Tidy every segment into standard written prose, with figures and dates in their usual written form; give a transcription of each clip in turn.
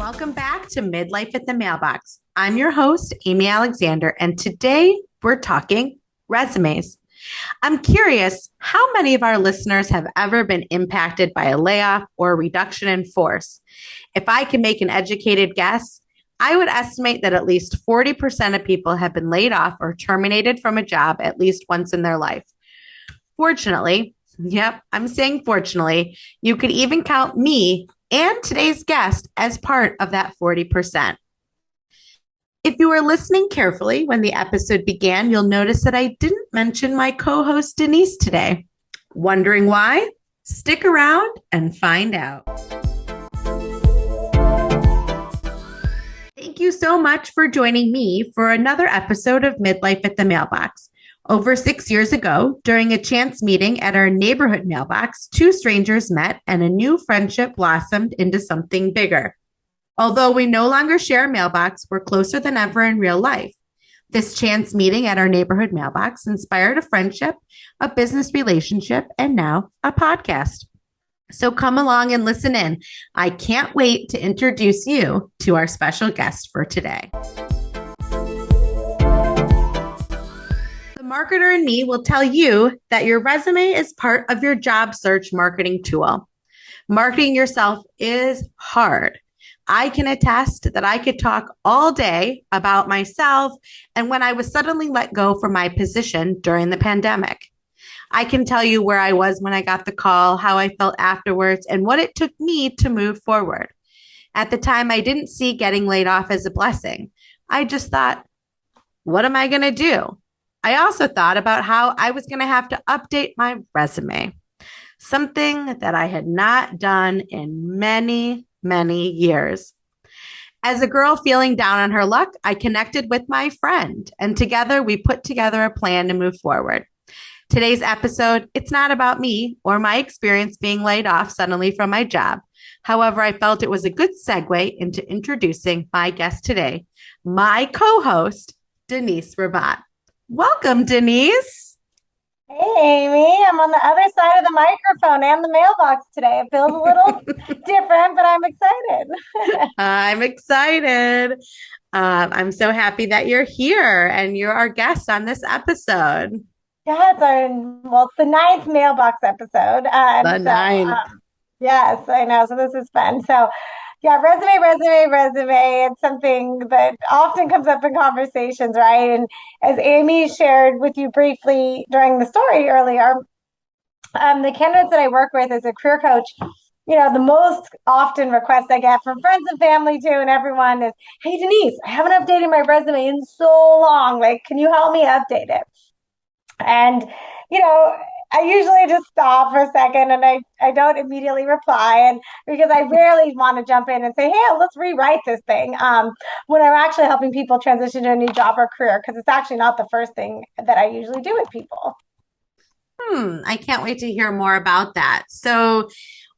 Welcome back to Midlife at the Mailbox. I'm your host, Amy Alexander, and today we're talking resumes. I'm curious how many of our listeners have ever been impacted by a layoff or a reduction in force. If I can make an educated guess, I would estimate that at least 40% of people have been laid off or terminated from a job at least once in their life. Fortunately, yep, I'm saying fortunately, you could even count me and today's guest as part of that 40%. If you were listening carefully when the episode began, you'll notice that I didn't mention my co host Denise today. Wondering why? Stick around and find out. Thank you so much for joining me for another episode of Midlife at the Mailbox. Over 6 years ago, during a chance meeting at our neighborhood mailbox, two strangers met and a new friendship blossomed into something bigger. Although we no longer share a mailbox, we're closer than ever in real life. This chance meeting at our neighborhood mailbox inspired a friendship, a business relationship, and now a podcast. So come along and listen in. I can't wait to introduce you to our special guest for today. The marketer in me will tell you that your resume is part of your job search marketing tool. Marketing yourself is hard. I can attest that I could talk all day about myself and when I was suddenly let go from my position during the pandemic. I can tell you where I was when I got the call, how I felt afterwards, and what it took me to move forward. At the time, I didn't see getting laid off as a blessing. I just thought, what am I going to do? I also thought about how I was going to have to update my resume, something that I had not done in many, many years. As a girl feeling down on her luck, I connected with my friend, and together we put together a plan to move forward. Today's episode, it's not about me or my experience being laid off suddenly from my job. However, I felt it was a good segue into introducing my guest today, my co-host, Denise Rabat. Welcome, Denise. Hey, Amy, I'm on the other side of the microphone and the mailbox today. It feels a little different, but I'm excited. I'm excited. I'm so happy that you're here and you're our guest on this episode. Yeah, it's the ninth mailbox episode. The ninth. Yes, I know. So this is fun. So yeah, resume. It's something that often comes up in conversations, right? And as Amy shared with you briefly during the story earlier, the candidates that I work with as a career coach, the most often requests I get from friends and family too, and everyone is, "Hey, Denise, I haven't updated my resume in so long. Like, can you help me update it?" And, you know, I usually just stop for a second and I don't immediately reply. And because I rarely want to jump in and say, "Hey, let's rewrite this thing," when I'm actually helping people transition to a new job or career, because it's actually not the first thing that I usually do with people. I can't wait to hear more about that. So,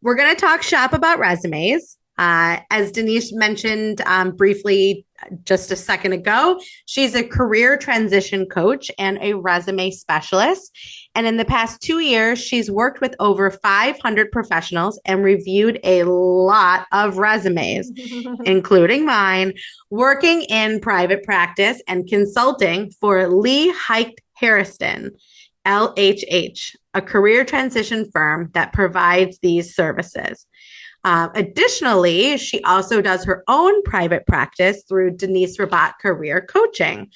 we're going to talk shop about resumes. As Denise mentioned briefly just a second ago, she's a career transition coach and a resume specialist. And in the past 2 years, she's worked with over 500 professionals and reviewed a lot of resumes, including mine, working in private practice and consulting for Lee Heicht Harrison, LHH, a career transition firm that provides these services. Additionally, she also does her own private practice through Denise Rabat Career Coaching.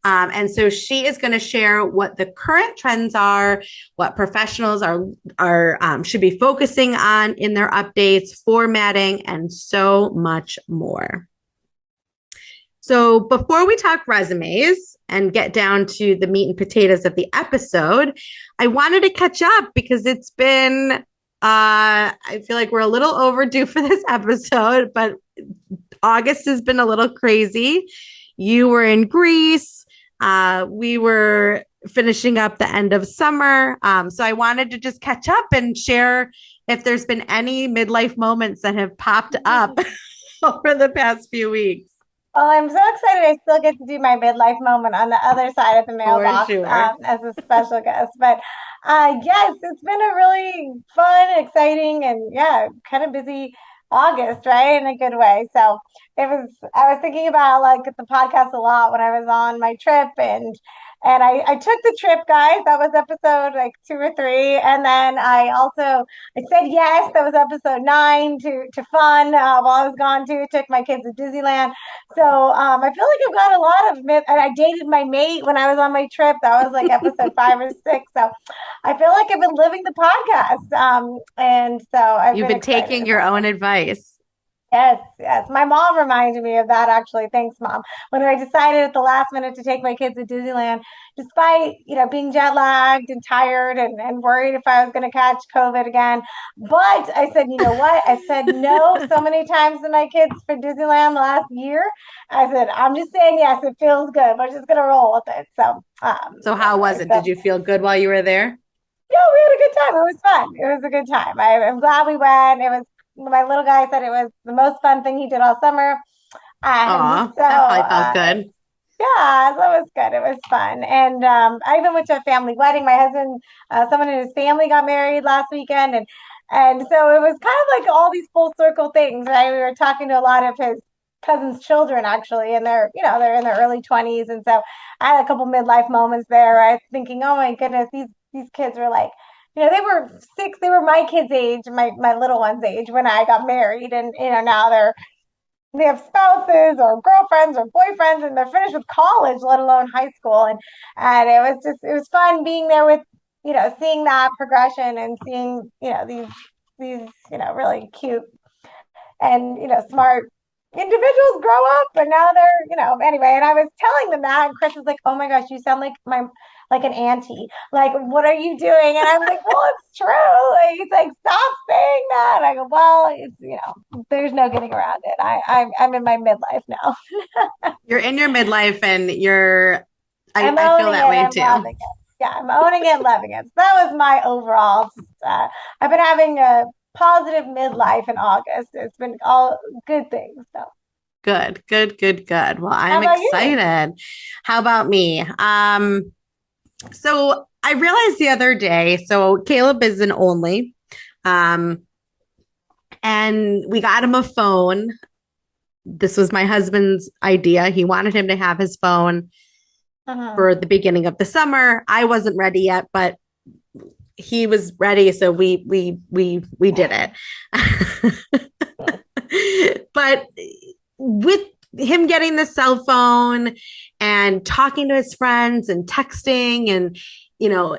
And so she is going to share what the current trends are, what professionals are should be focusing on in their updates, formatting, and so much more. So before we talk resumes and get down to the meat and potatoes of the episode, I wanted to catch up because it's been I feel like we're a little overdue for this episode, but August has been a little crazy. You were in Greece. We were finishing up the end of summer. So I wanted to just catch up and share if there's been any midlife moments that have popped up over the past few weeks. Well, I'm so excited I still get to do my midlife moment on the other side of the mailbox sure. As a special guest. But yes, it's been a really fun, exciting, and yeah, kind of busy August, right? In a good way. So I was thinking about like the podcast a lot when I was on my trip and I took the trip, guys. That was episode like 2 or 3. And then I said yes. That was episode 9 to fun while I was gone too. Took my kids to Disneyland. So I feel like I've got a lot of myth, and I dated my mate when I was on my trip. That was like episode 5 or 6. So I feel like I've been living the podcast. And so I've You've been been excited taking your about own it. advice. Yes, yes. My mom reminded me of that actually. Thanks, Mom. When I decided at the last minute to take my kids to Disneyland, despite, being jet lagged and tired and worried if I was going to catch COVID again. But I said, you know what? I said no so many times to my kids for Disneyland last year. I said, I'm just saying yes, it feels good. We're just going to roll with it. So, So how was anyway, it? so Did you feel good while you were there? yeah, we had a good time. It was fun. It was a good time. I'm glad we went. It was my little guy said it was the most fun thing he did all summer. And Aw, so, that probably felt good. yeah, so it was good. It was fun. And I even went to a family wedding. My husband, someone in his family got married last weekend. And so it was kind of like all these full circle things, right? We were talking to a lot of his cousins' children actually, and they're in their early 20s. And so I had a couple midlife moments there, right? Thinking, oh my goodness, these kids were like, they were 6, they were my kids' age, my little one's age when I got married. And, now they have spouses or girlfriends or boyfriends and they're finished with college, let alone high school. And it was fun being there with, seeing that progression and seeing, these, really cute and smart individuals grow up and now they're anyway. And I was telling them that and Chris was like, oh my gosh, you sound like an auntie, like what are you doing? And I'm like, well, it's true. Like, he's like, stop saying that. And I go, well, it's there's no getting around it. I'm in my midlife now. You're in your midlife and I'm I feel owning it. that way I'm too. loving it. Yeah, I'm owning it, loving it. So that was my overall. I've been having a positive midlife in August. It's been all good things. So Good, good, good, good. Well, how I'm about you? excited. How about me? So I realized the other day, so Caleb is an only, um, and we got him a phone. This was my husband's idea. He wanted him to have his phone Uh-huh. for the beginning of the summer. I wasn't ready yet, but he was ready, so we did it. But with him getting the cell phone and talking to his friends and texting and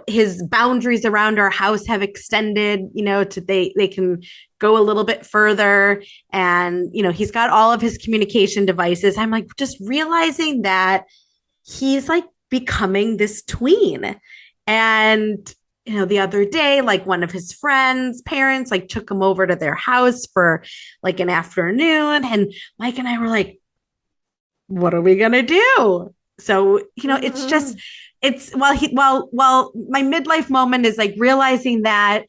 his boundaries around our house have extended, to they can go a little bit further, and he's got all of his communication devices. I'm like just realizing that he's like becoming this tween. And the other day, like one of his friends' parents like took him over to their house for like an afternoon, and Mike and I were like, what are we gonna do? So, it's just Mhm. it's well, my midlife moment is like realizing that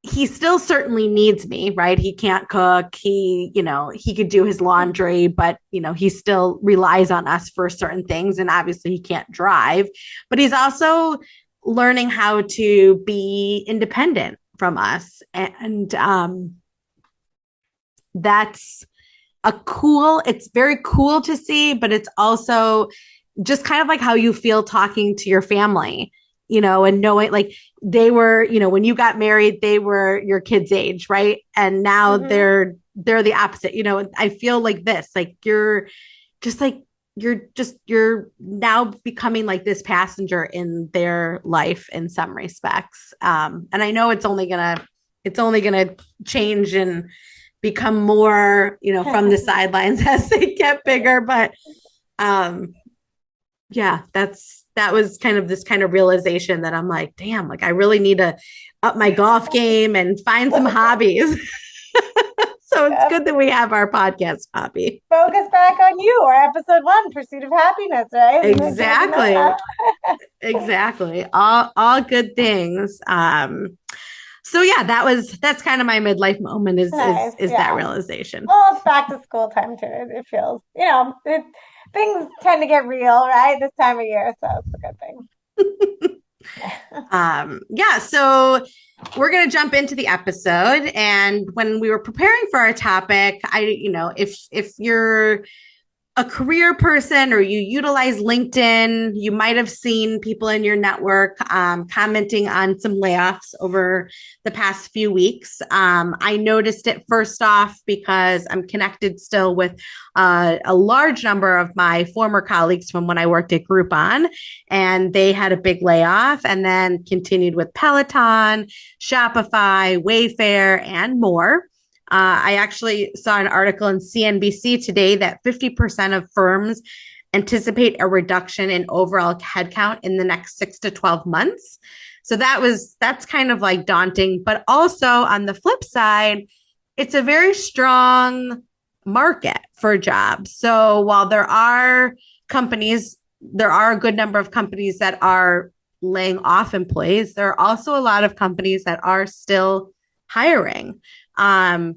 he still certainly needs me, right? He can't cook. He could do his laundry, but he still relies on us for certain things. And obviously he can't drive, but he's also learning how to be independent from us. And that's it's very cool to see, but it's also just kind of like how you feel talking to your family, and knowing like they were, when you got married, they were your kids' age, right? And now Mhm. they're the opposite. I feel like this, like just like you're now becoming like this passenger in their life in some respects. And I know it's only gonna change and become more, from the sidelines as they get bigger. But um, yeah, that was kind of this kind of realization that I'm like, damn, like I really need to up my golf game and find some hobbies. So it's Yep. good that we have our podcast hobby. Focus back on you or episode 1, Pursuit of Happiness, right? Isn't it good to know Exactly. that? Exactly. All good things. So yeah, that's kind of my midlife moment is is Nice. is that Yeah. realization. Well, it's back to school time too. It feels, things tend to get real, right? This time of year, so it's a good thing. Yeah, so we're going to jump into the episode. And when we were preparing for our topic, if you're a career person or you utilize LinkedIn, you might have seen people in your network commenting on some layoffs over the past few weeks. I noticed it first off because I'm connected still with a large number of my former colleagues from when I worked at Groupon, and they had a big layoff and then continued with Peloton, Shopify, Wayfair, and more. I actually saw an article in CNBC today that 50% of firms anticipate a reduction in overall headcount in the next 6 to 12 months. So that's kind of like daunting. But also on the flip side, it's a very strong market for jobs. So while there are a good number of companies that are laying off employees, there are also a lot of companies that are still hiring. Um,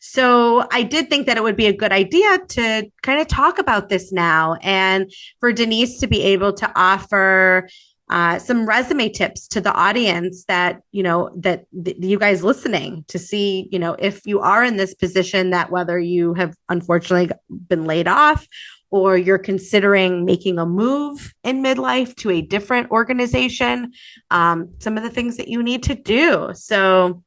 so I did think that it would be a good idea to kind of talk about this now and for Denise to be able to offer some resume tips to the audience that, you guys listening to see, if you are in this position that whether you have unfortunately been laid off or you're considering making a move in midlife to a different organization, some of the things that you need to do. So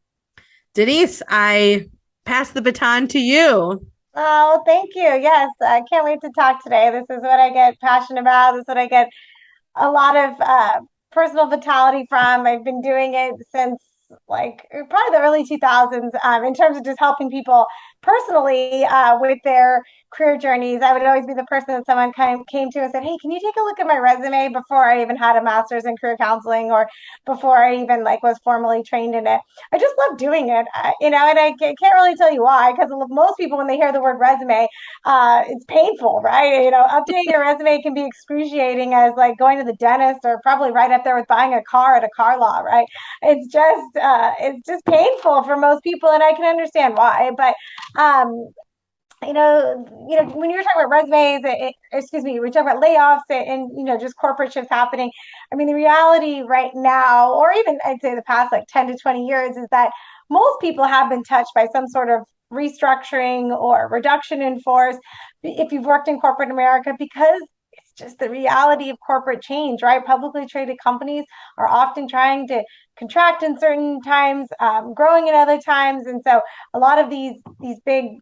Denise, I pass the baton to you. Oh, thank you. Yes, I can't wait to talk today. This is what I get passionate about. This is what I get a lot of personal vitality from. I've been doing it since like probably the early 2000s in terms of just helping people personally with their career journeys. I would always be the person that someone came to and said, "Hey, can you take a look at my resume?" Before I even had a master's in career counseling or before I even like was formally trained in it. I just love doing it, and I can't really tell you why because most people when they hear the word resume, it's painful, right? Updating your resume can be excruciating as like going to the dentist or probably right up there with buying a car at a car lot, right? It's just painful for most people, and I can understand why. But um, when you were talking about resumes, excuse me, we talk about layoffs and just corporate shifts happening. I mean, the reality right now, or even I'd say the past like 10 to 20 years, is that most people have been touched by some sort of restructuring or reduction in force if you've worked in corporate America, because it's just the reality of corporate change, right? Publicly traded companies are often trying to contract in certain times, growing in other times. And so a lot of these big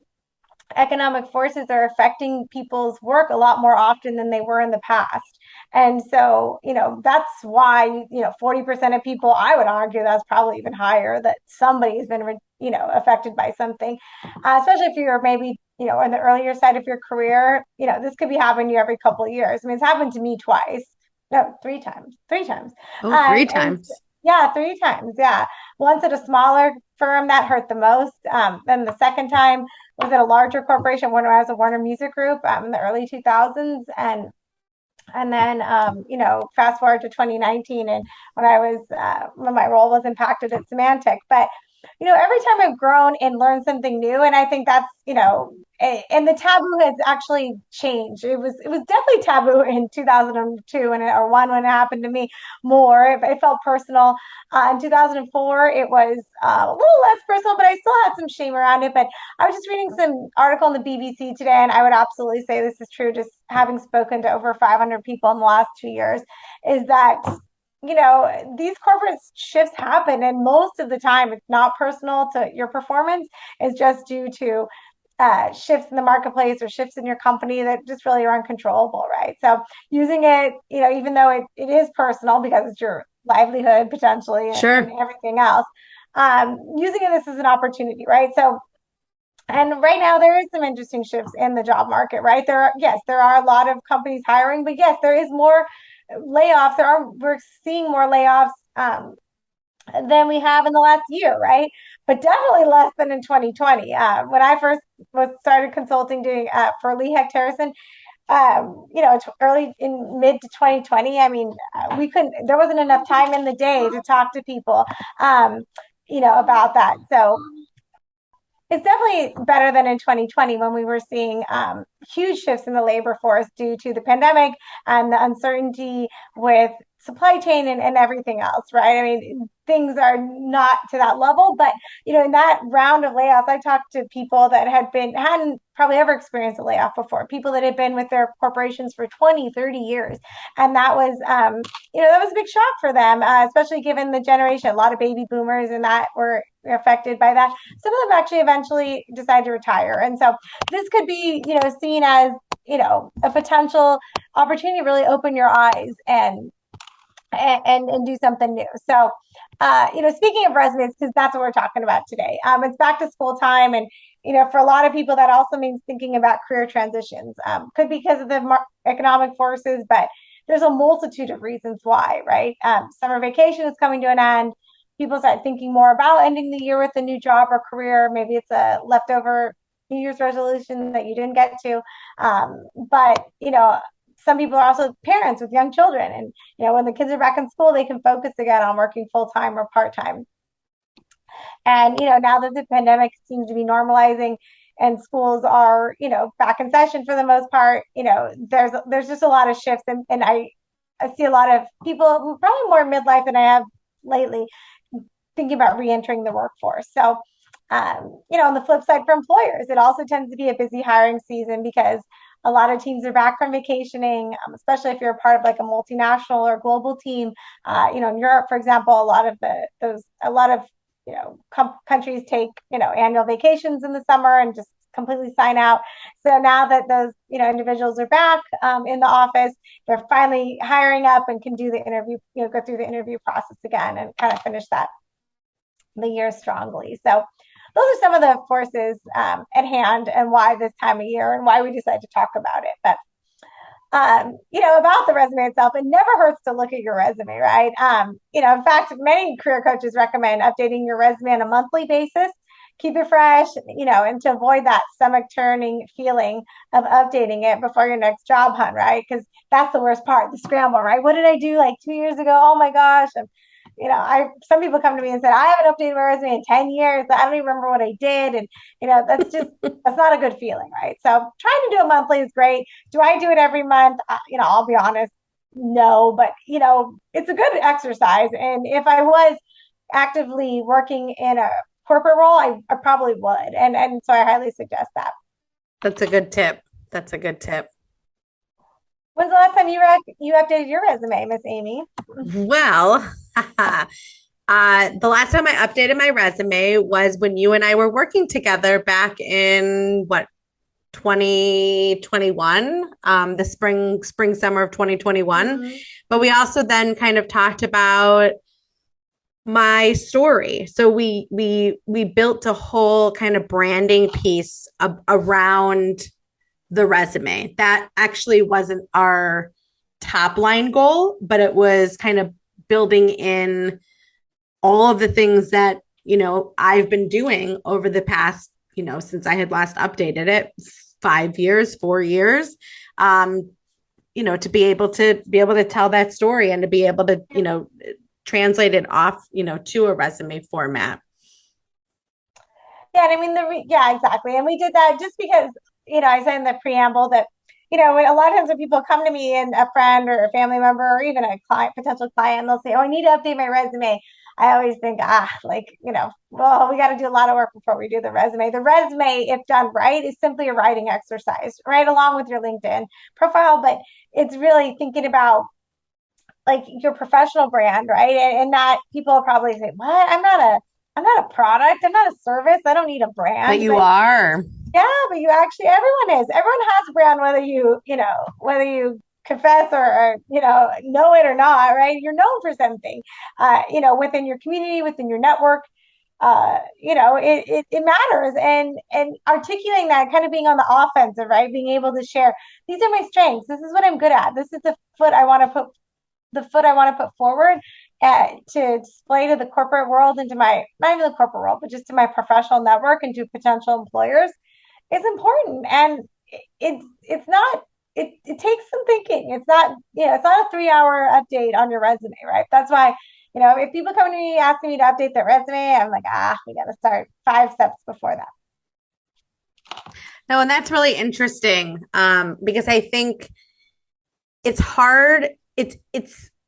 economic forces are affecting people's work a lot more often than they were in the past. And so, that's why, 40% of people, I would argue that's probably even higher, that somebody's been, affected by something, especially if you're maybe, on the earlier side of your career, this could be happening to you every couple of years. I mean, it's happened to me twice. No, three times. Oh, three And times. yeah, three times. Yeah. Once at a smaller firm that hurt the most. Then the second time was at a larger corporation when I was a Warner Music Group in the early 2000s, and then fast forward to 2019, and when my role was impacted at Symantec. But every time I've grown and learned something new, and I think that's and the taboo has actually changed. It was definitely taboo in 2002 or one when it happened to me more. It felt personal. In 2004, it was a little less personal, but I still had some shame around it. But I was just reading some article in the BBC today, and I would absolutely say this is true, just having spoken to over 500 people in the last 2 years, is that these corporate shifts happen, and most of the time it's not personal to your performance. It's just due to shifts in the marketplace or shifts in your company that just really are uncontrollable, right? So using it, even though it is personal because it's your livelihood potentially and Sure. everything else, using this as an opportunity, right? So and right now there is some interesting shifts in the job market, right? There are a lot of companies hiring, but yes, there is more layoffs. We're seeing more layoffs than we have in the last year, right? But definitely less than in 2020. When I first started consulting doing for Lee Hecht Harrison, it's early in mid to 2020. I mean, there wasn't enough time in the day to talk to people, about that. So it's definitely better than in 2020 when we were seeing huge shifts in the labor force due to the pandemic and the uncertainty with supply chain and everything else, right? I mean, things are not to that level, but in that round of layoffs, I talked to people that hadn't probably ever experienced a layoff before, people that had been with their corporations for 20, 30 years. And that was, that was a big shock for them, especially given the generation, a lot of baby boomers and that were affected by that. Some of them actually eventually decide to retire. And so this could be, seen as, a potential opportunity to really open your eyes and do something new. So, speaking of resumes, because that's what we're talking about today. It's back to school time, and for a lot of people, that also means thinking about career transitions. Could be because of the economic forces, but there's a multitude of reasons why. Right? Summer vacation is coming to an end. People start thinking more about ending the year with a new job or career. Maybe it's a leftover New Year's resolution that you didn't get to. But some people are also parents with young children, and when the kids are back in school, they can focus again on working full time or part time. And now that the pandemic seems to be normalizing and schools are back in session for the most part, there's just a lot of shifts, and I see a lot of people probably more midlife than I have lately thinking about re-entering the workforce. So on the flip side, for employers, it also tends to be a busy hiring season because a lot of teams are back from vacationing, especially if you're a part of like a multinational or global team. In Europe, for example, a lot of countries take annual vacations in the summer and just completely sign out. So now that those individuals are back in the office, they're finally hiring up and can do the interview, go through the interview process again and kind of finish the year strongly. So those are some of the forces at hand and why this time of year and why we decided to talk about it. But about the resume itself, it never hurts to look at your resume, right? In fact, many career coaches recommend updating your resume on a monthly basis. Keep it fresh, and to avoid that stomach turning feeling of updating it before your next job hunt, right? Because that's the worst part, the scramble, right? What did I do like 2 years ago? Oh my gosh. And I some people come to me and said, I haven't updated my resume in 10 years. I don't even remember what I did. And that's not a good feeling, right? So trying to do it monthly is great. Do I do it every month? I'll be honest, no, but it's a good exercise. And if I was actively working in a corporate role, I probably would. And so I highly suggest that. That's a good tip. That's a good tip. When's the last time you updated your resume, Miss Amy? Well, the last time I updated my resume was when you and I were working together back in what 2021, the spring summer of 2021. Mm-hmm. But we also then kind of talked about my story. So we built a whole kind of branding piece around the resume. That actually wasn't our top line goal, but it was kind of building in all of the things that, I've been doing over the past, since I had last updated it, 5 years, 4 years, to be able to tell that story and to be able to, translate it off, to a resume format. Yeah, and I mean yeah, exactly. And we did that just because, I said in the preamble that, when a lot of times when people come to me and a friend or a family member or even a client, potential client, they'll say, "Oh, I need to update my resume." I always think, well, we got to do a lot of work before we do the resume. The resume, if done right, is simply a writing exercise, right along with your LinkedIn profile, but it's really thinking about like your professional brand, right? And that people probably say, "What? I'm not a product. I'm not a service. I don't need a But brand." you But are. yeah, but everyone is. Everyone has a brand, whether you confess or know it or not, right? You're known for something, within your community, within your network. It matters, and articulating that, kind of being on the offensive, right? Being able to share, these are my strengths. This is what I'm good at. This is the foot I want to put forward to display to the corporate world and to not even the corporate world, but just to my professional network and to potential employers is important. And it's not, it takes some thinking. It's not a 3 hour update on your resume, right? That's why, if people come to me asking me to update their resume, I'm like, we got to start 5 steps before that. No, and that's really interesting because I think it's hard. It's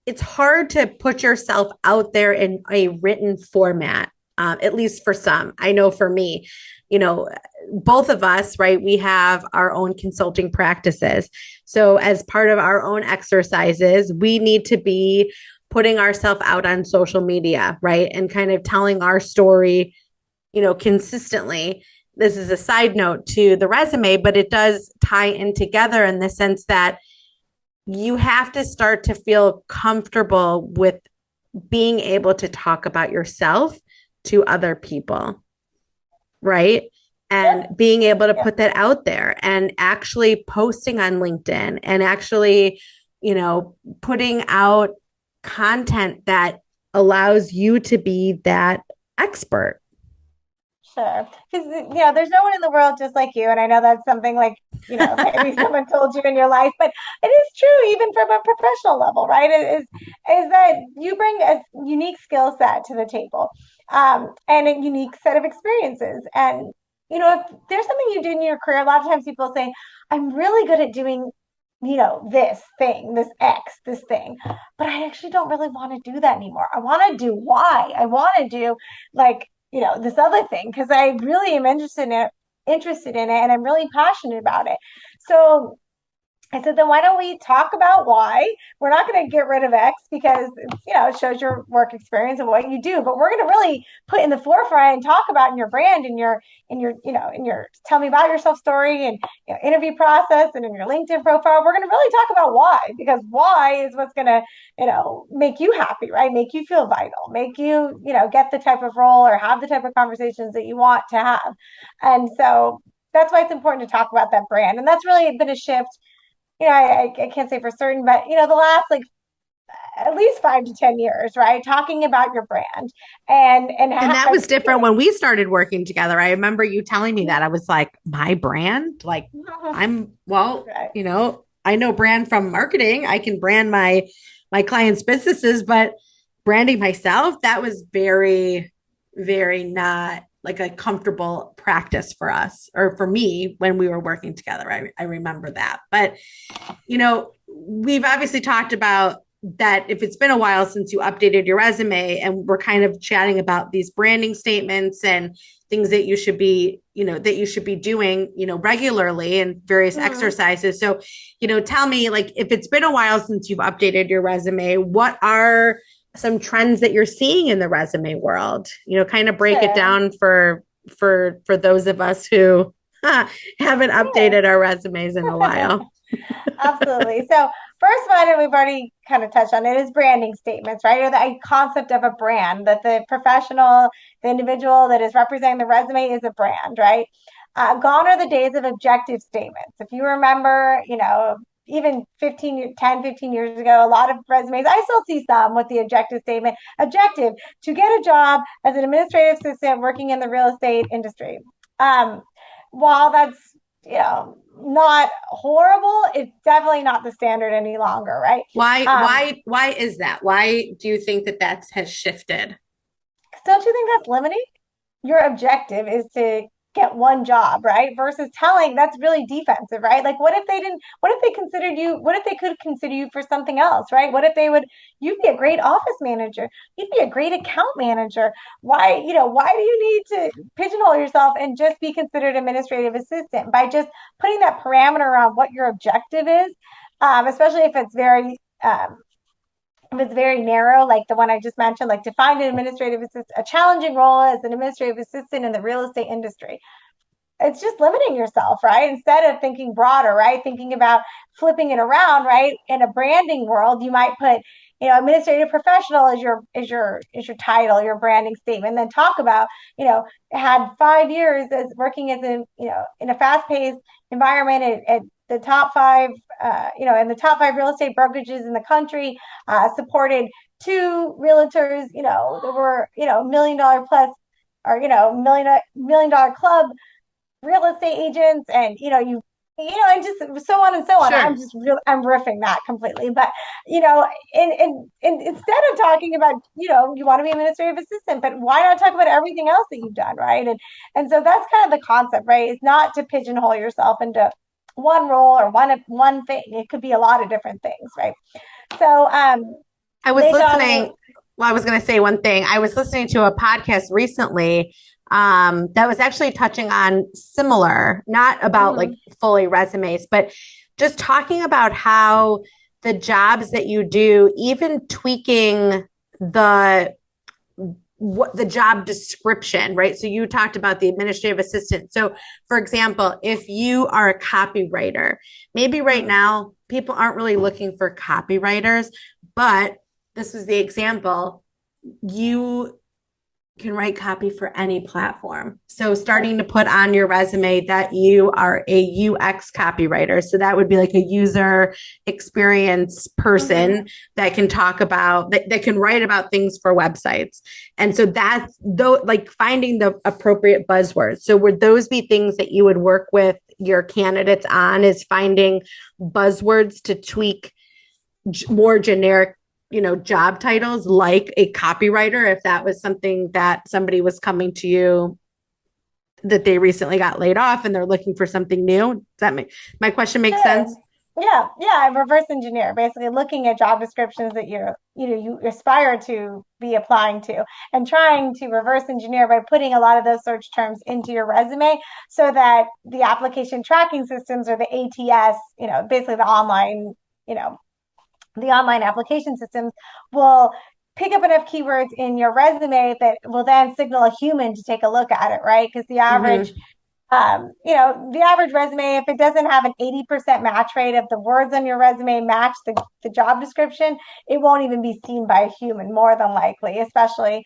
it's hard to put yourself out there in a written format, at least for some. I know for me, you know, both of us, right? We have our own consulting practices. So, as part of our own exercises, we need to be putting ourselves out on social media, right? And kind of telling our story, consistently. This is a side note to the resume, but it does tie in together in the sense that you have to start to feel comfortable with being able to talk about yourself to other people, right? And Yep. being able to Yep. put that out there and actually posting on LinkedIn and actually, putting out content that allows you to be that expert. Sure. Because, there's no one in the world just like you. And I know that's something like, maybe someone told you in your life, but it is true even from a professional level, right? Is that you bring a unique skill set to the table, and a unique set of experiences. And, if there's something you do in your career, a lot of times people say, I'm really good at doing, this thing, this X, this thing, but I actually don't really want to do that anymore. I want to do Y. I want to do like, this other thing because I really am interested in it, and I'm really passionate about it. So I said, then why don't we talk about why? We're not going to get rid of X because it shows your work experience and what you do, but we're going to really put in the forefront and talk about in your brand, in your tell me about yourself story and interview process and in your LinkedIn profile. We're going to really talk about why, because why is what's going to make you happy, right? Make you feel vital, make you get the type of role or have the type of conversations that you want to have. And so that's why it's important to talk about that brand. And that's really been a shift. I can't say for certain, but the last like at least 5 to 10 years, right? Talking about your brand And that was different when we started working together. I remember you telling me that. I was like, my brand? Like, right. I know brand from marketing. I can brand my clients' businesses, but branding myself, that was very, very not like a comfortable practice for us or for me when we were working together. I remember that. But, we've obviously talked about that if it's been a while since you updated your resume, and we're kind of chatting about these branding statements and things that you should be doing regularly and various Mm-hmm. exercises. So tell me, like, if it's been a while since you've updated your resume, what are some trends that you're seeing in the resume world? Kind of break it Sure. down for those of us who haven't Sure. updated our resumes in a while. Absolutely. So first one, and we've already kind of touched on it, is branding statements, right? Or the concept of a brand, that the professional, the individual that is representing the resume is a brand, right? Gone are the days of objective statements. If you remember, even 15 years ago, a lot of resumes, I still see some with the objective statement, objective to get a job as an administrative assistant working in the real estate industry. Um, while that's, not horrible, it's definitely not the standard any longer, right? Why Um, why why is that? Why do you think that has shifted? don't you think that's limiting? Your objective is to get one job, right? Versus telling that's really defensive, right? Like what if they considered you, what if they could consider you for something else, right? What if you'd be a great office manager, you'd be a great account manager. Why do you need to pigeonhole yourself and just be considered administrative assistant by just putting that parameter around what your objective is? Especially if it's very narrow, like the one I just mentioned, like to find an administrative assistant, a challenging role as an administrative assistant in the real estate industry. It's just limiting yourself, right? Instead of thinking broader, right? Thinking about flipping it around, right? In a branding world, you might put, administrative professional as your title, your branding statement, and then talk about, had 5 years as working as in a fast-paced environment at the top five, in the top five real estate brokerages in the country, supported two realtors, that were, $1 million plus, or million dollar club real estate agents, and and just so on and so on. Sure. I'm riffing that completely, but and instead of talking about you want to be administrative assistant, but why not talk about everything else that you've done, right? And so that's kind of the concept, right? It's not to pigeonhole yourself into one role or one thing. It could be a lot of different things, right? So I was They dominate. listening. Well, I was going to say one thing. I was listening to a podcast recently that was actually touching on similar, not about like Mhm. fully resumes, but just talking about how the jobs that you do, even tweaking the what the job description, right? So you talked about the administrative assistant. So, for example, if you are a copywriter, maybe right Mhm. now people aren't really looking for copywriters, but this was the example. You can write copy for any platform. So starting to put on your resume that you are a UX copywriter. So that would be like a user experience Mhm. person that can talk about that can write about things for websites. And so that's though like finding the appropriate buzzwords. So would those be things that you would work with your candidates on is finding buzzwords to tweak more generic job titles like a copywriter if that was something that somebody was coming to you that they recently got laid off and they're looking for something new. Does that make my question make Sure. sense? Yeah, yeah, reverse engineer, basically looking at job descriptions that you aspire to be applying to and trying to reverse engineer by putting a lot of those search terms into your resume so that the application tracking systems or the ATS, basically you know, the online application systems will pick up enough keywords in your resume that will then signal a human to take a look at it, right? Because Mm-hmm. the average resume, if it doesn't have an 80% match rate of the words on your resume match the job description, it won't even be seen by a human, more than likely, especially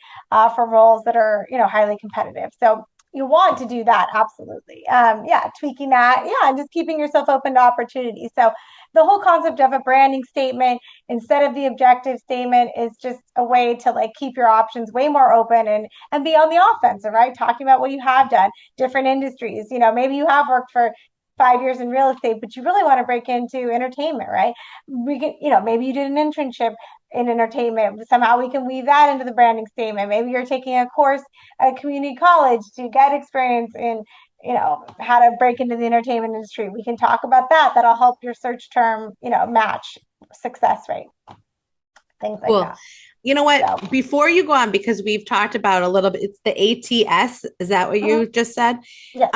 for roles that are, highly competitive. So you want to do that, absolutely. Yeah, tweaking that. Yeah, and just keeping yourself open to opportunities. So the whole concept of a branding statement instead of the objective statement is just a way to like keep your options way more open and be on the offensive, right? Talking about what you have done, different industries. Maybe you have worked for 5 years in real estate, but you really want to break into entertainment, right? We can, maybe you did an internship in entertainment. Somehow we can weave that into the branding statement. Maybe you're taking a course at a community college to get experience in, how to break into the entertainment industry. We can talk about that. That'll help your search term, match success rate, things like Cool. that. You know what? So, Before you go on, because we've talked about a little bit, it's the ATS. Is that what mhm, you just said? yes.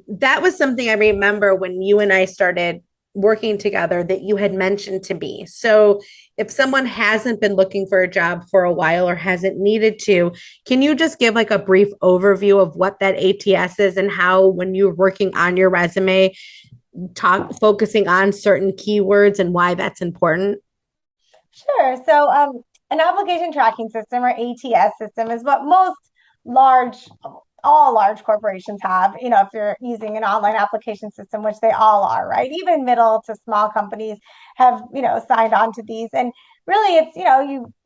That was something I remember when you and I started working together that you had mentioned to me. So if someone hasn't been looking for a job for a while or hasn't needed to, can you just give like a brief overview of what that ATS is and how when you're working on your resume, focusing on certain keywords and why that's important? Sure. So, an application tracking system or ATS system is what large, all large corporations have. If you're using an online application system, which they all are, right? Even middle to small companies have, signed on to these. And really, it's,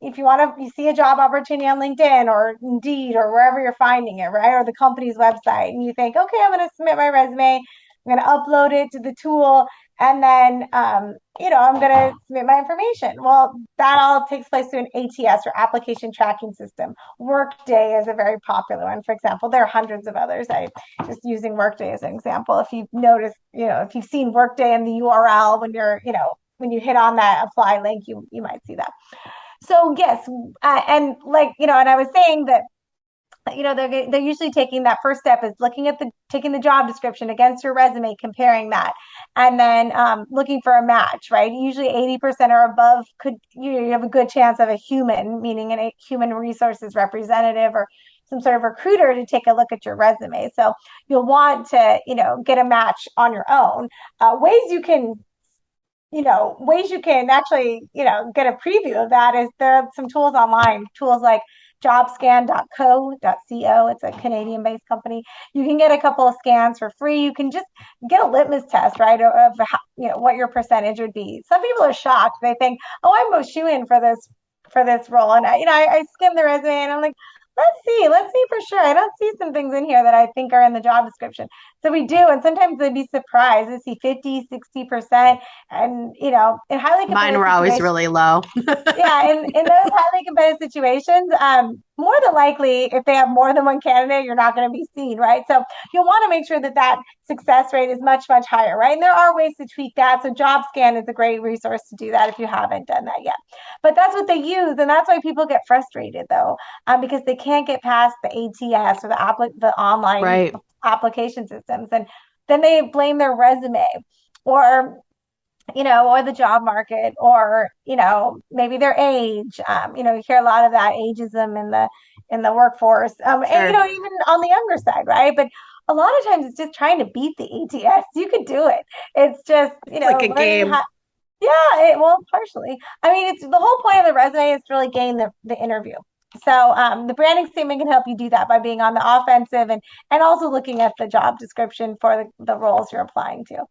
if you want to, you see a job opportunity on LinkedIn or Indeed or wherever you're finding it, right? Or the company's website, and you think, okay, I'm going to submit my resume. I'm going to upload it to the tool, and then I'm going to submit my information. Well, that all takes place through an ATS or application tracking system. Workday is a very popular one, for example. There are hundreds of others. I just using Workday as an example. If you've noticed, if you've seen Workday in the URL when when you hit on that apply link, you might see that. So yes, and like and I was saying that they're usually taking that first step is looking at the taking the job description against your resume, comparing that, and then looking for a match, right? Usually 80% or above could you have a good chance of a human, meaning a human resources representative or some sort of recruiter to take a look at your resume. So you'll want to get a match on your own. Ways you can actually, get a preview of that is there are some tools online, tools like jobscan.co.co. It's a Canadian based company. You can get a couple of scans for free. You can just get a litmus test, right, of what your percentage would be. Some people are shocked. They think, oh, I'm a shoe in for this role. And I skim the resume and I'm like, let's see for sure. I don't see some things in here that I think are in the job description. So we do. And sometimes they'd be surprised to see 50, 60%. And, in highly Mine competitive were always situations, really low. yeah, in those highly competitive situations, more than likely, if they have more than one candidate, you're not going to be seen, right? So you'll want to make sure that that success rate is much, much higher, right? And there are ways to tweak that. So JobScan is a great resource to do that if you haven't done that yet. But that's what they use, and that's why people get frustrated though, because they can't get past the ATS or the online Right. application systems, and then they blame their resume or or the job market, or maybe their age. You hear a lot of that ageism in the workforce, and Sure. even on the younger side, right? But a lot of times it's just trying to beat the ATS. You could do it. It's just It's like a learning game. how. Yeah, well, partially. I mean, it's the whole point of the resume is to really gain the interview. So the branding statement can help you do that by being on the offensive, and also looking at the job description for the roles you're applying to.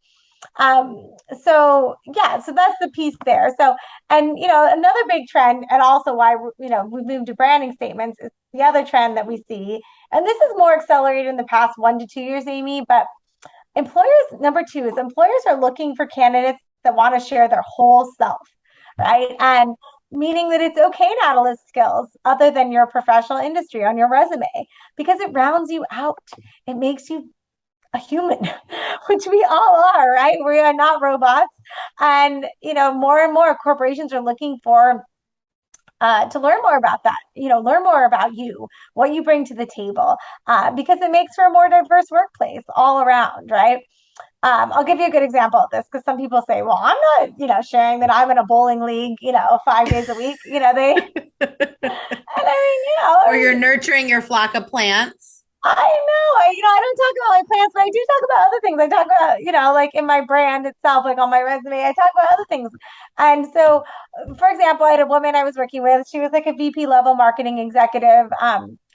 So yeah, so that's the piece there. So, and another big trend, and also why we moved to branding statements, is the other trend that we see, and this is more accelerated in the past 1 to 2 years, Amy. But number two is employers are looking for candidates that want to share their whole self, right? And meaning that it's okay to add a list skills other than your professional industry on your resume, because it rounds you out. It makes you a human, which we all are, right? We are not robots. And, more and more corporations are looking for to learn more about that, learn more about you, what you bring to the table, because it makes for a more diverse workplace all around, right? I'll give you a good example of this, because some people say, well, I'm not, sharing that I'm in a bowling league, 5 days a week, and I mean, Or you're nurturing your flock of plants. I know. I don't talk about my plants, but I do talk about other things. I talk about, like in my brand itself, like on my resume, I talk about other things. And so, for example, I had a woman I was working with. She was like a VP level marketing executive,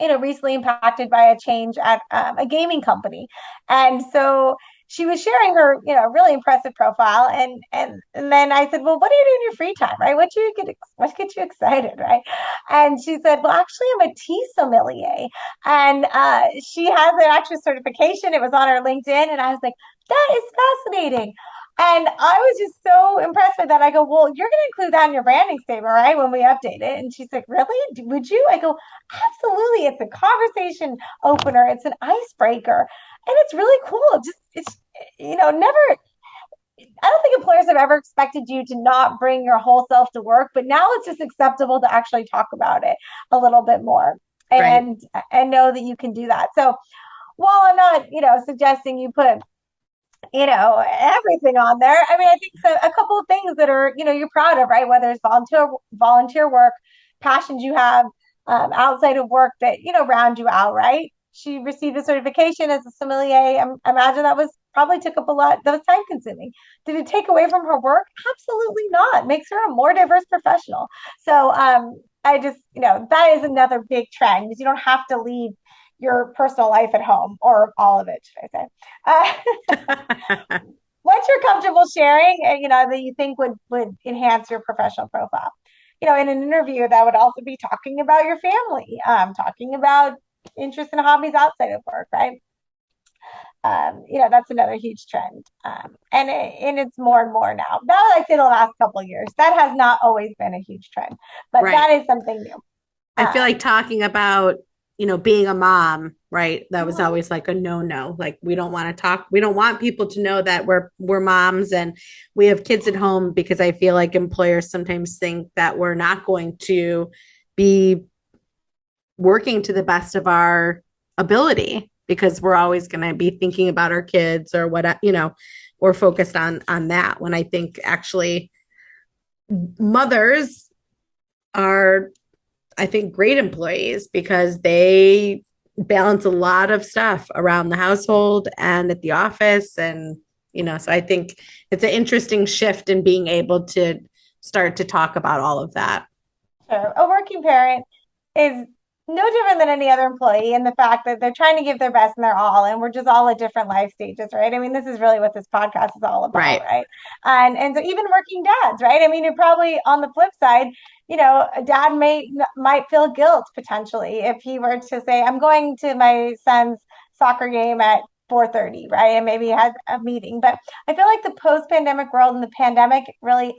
recently impacted by a change at a gaming company. And so she was sharing her, really impressive profile. And then I said, well, what do you do in your free time, right? What gets you excited, right? And she said, well, actually, I'm a tea sommelier. And she has an actual certification. It was on her LinkedIn. And I was like, that is fascinating. And I was just so impressed with that. I go, well, you're going to include that in your branding statement, right? When we update it. And she's like, really? Would you? I go, absolutely. It's a conversation opener. It's an icebreaker. And it's really cool. Never, I don't think employers have ever expected you to not bring your whole self to work, but now it's just acceptable to actually talk about it a little bit more, Right. and know that you can do that. So while I'm not, suggesting you put, everything on there, I mean, I think a couple of things that are, you're proud of, right? Whether it's volunteer work, passions you have outside of work that, round you out, right? She received a certification as a sommelier. I imagine that was probably took up a lot. That was time consuming. Did it take away from her work? Absolutely not. It makes her a more diverse professional. So I just, that is another big trend, is you don't have to leave your personal life at home, or all of it, should I say. What you're comfortable sharing, that you think would enhance your professional profile. In an interview, that would also be talking about your family, talking about interests and hobbies outside of work, right? That's another huge trend, and it's more and more now. That, I'd say, the last couple of years, that has not always been a huge trend, but that Right. is something new. I feel like Um, talking about, being a mom, right? That was mhm. always like a no-no. Like we don't want to talk, we don't want people to know that we're moms and we have kids at home, because I feel like employers sometimes think that we're not going to be working to the best of our ability, because we're always going to be thinking about our kids or what, or focused on that, when I think actually mothers are, I think, great employees, because they balance a lot of stuff around the household and at the office. And, so I think it's an interesting shift in being able to start to talk about all of that. Sure. A working parent is no different than any other employee in the fact that they're trying to give their best and their all, and we're just all at different life stages, right? I mean, this is really what this podcast is all about, Right. right? And so even working dads, right? I mean, you're probably on the flip side, a dad might feel guilt potentially if he were to say, I'm going to my son's soccer game at 4:30, right? And maybe he has a meeting. But I feel like the post-pandemic world and the pandemic really,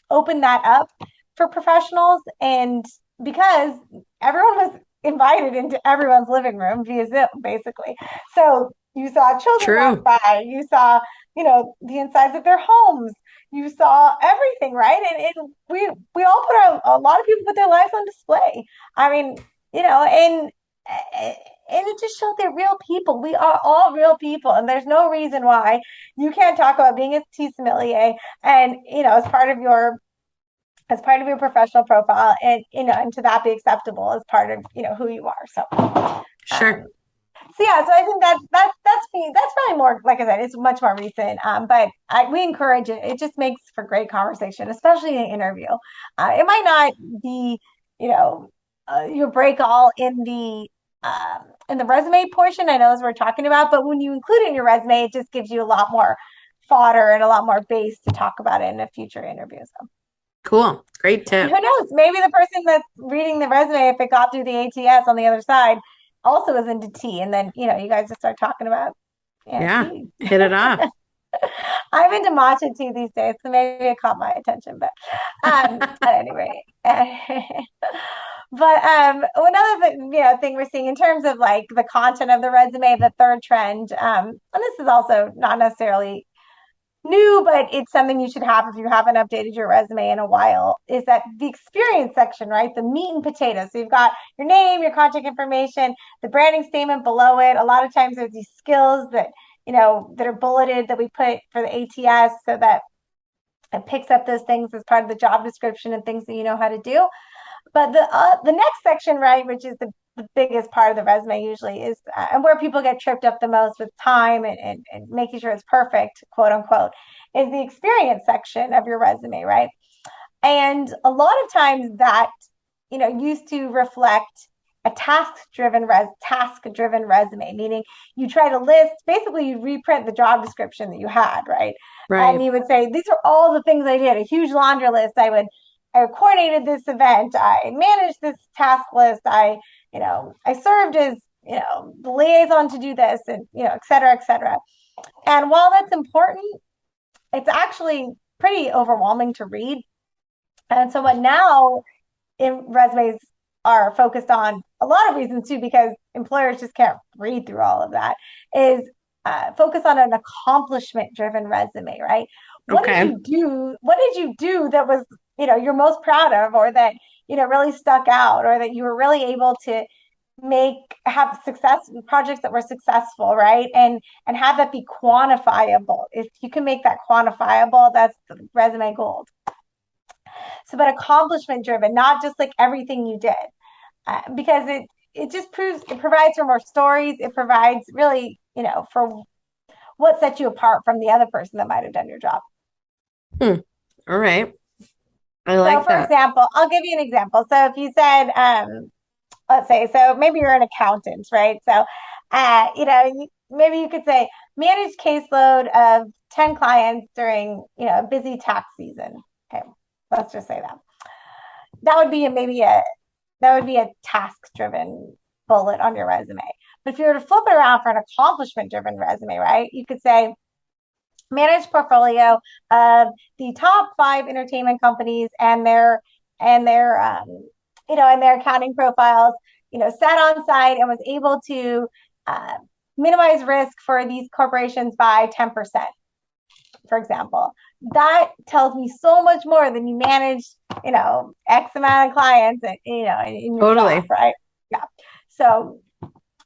opened that up for professionals, and because everyone was invited into everyone's living room via Zoom, basically. So you saw children walk True. by, you saw, the insides of their homes, you saw everything, right? And we all a lot of people put their lives on display. I mean, and it just showed they're real people. We are all real people, and there's no reason why you can't talk about being a T sommelier and as part of your professional profile, and and to that be acceptable as part of who you are. Um, Sure. so yeah, so I think that's probably more, like I said, it's much more recent. But we encourage it. It just makes for great conversation, especially in an interview. It might not be, you know, your break all in the resume portion. I know as we're talking about, but when you include it in your resume, it just gives you a lot more fodder and a lot more base to talk about it in a future interview. So. Cool. Great And tip. who knows? Maybe the person that's reading the resume, if it got through the ATS on the other side, also is into tea. And then, you guys just start talking about, yeah, Yeah. tea. Hit it off. I'm into matcha tea these days, so maybe it caught my attention. But at any rate. But another thing we're seeing in terms of like the content of the resume, the third trend, and this is also not necessarily new, but it's something you should have if you haven't updated your resume in a while, is that the experience section, right? The meat and potatoes. So you've got your name, your contact information, the branding statement below it. A lot of times there's these skills that are bulleted that we put for the ATS so that it picks up those things as part of the job description and things that you know how to do. But the next section, right, which is the biggest part of the resume usually is, and where people get tripped up the most with time and making sure it's perfect, quote unquote, is the experience section of your resume, right? And a lot of times that, used to reflect a task driven resume, meaning you try to list, basically you reprint the job description that you had, right? And Right. you would say, these are all the things I did, a huge laundry list. I coordinated this event. I managed this task list. I served as, the liaison to do this, and, et cetera, et cetera. And while that's important, it's actually pretty overwhelming to read. And so what now in resumes are focused on, a lot of reasons too, because employers just can't read through all of that, is focus on an accomplishment driven resume, right? What did Okay. you do? What did you do that was, you're most proud of, or that, really stuck out, or that you were really able to have success projects that were successful, right? And have that be quantifiable. If you can make that quantifiable, that's the resume gold. So, but accomplishment driven, not just like everything you did, because it just provides for more stories. It provides really, for what sets you apart from the other person that might have done your job. Hmm. All right. I So, like for that. example, I'll give you an example. So, if you said, let's say, so maybe you're an accountant, right? So, maybe you could say manage caseload of 10 clients during, a busy tax season. Okay, let's just say that. That would be a task driven bullet on your resume. But if you were to flip it around for an accomplishment driven resume, right, you could say manage portfolio of the top 5 entertainment companies and their accounting profiles, sat on site and was able to uh, minimize risk for these corporations by 10%, for example. That tells me so much more than you managed, X amount of clients, in your job, Totally. right? Yeah. So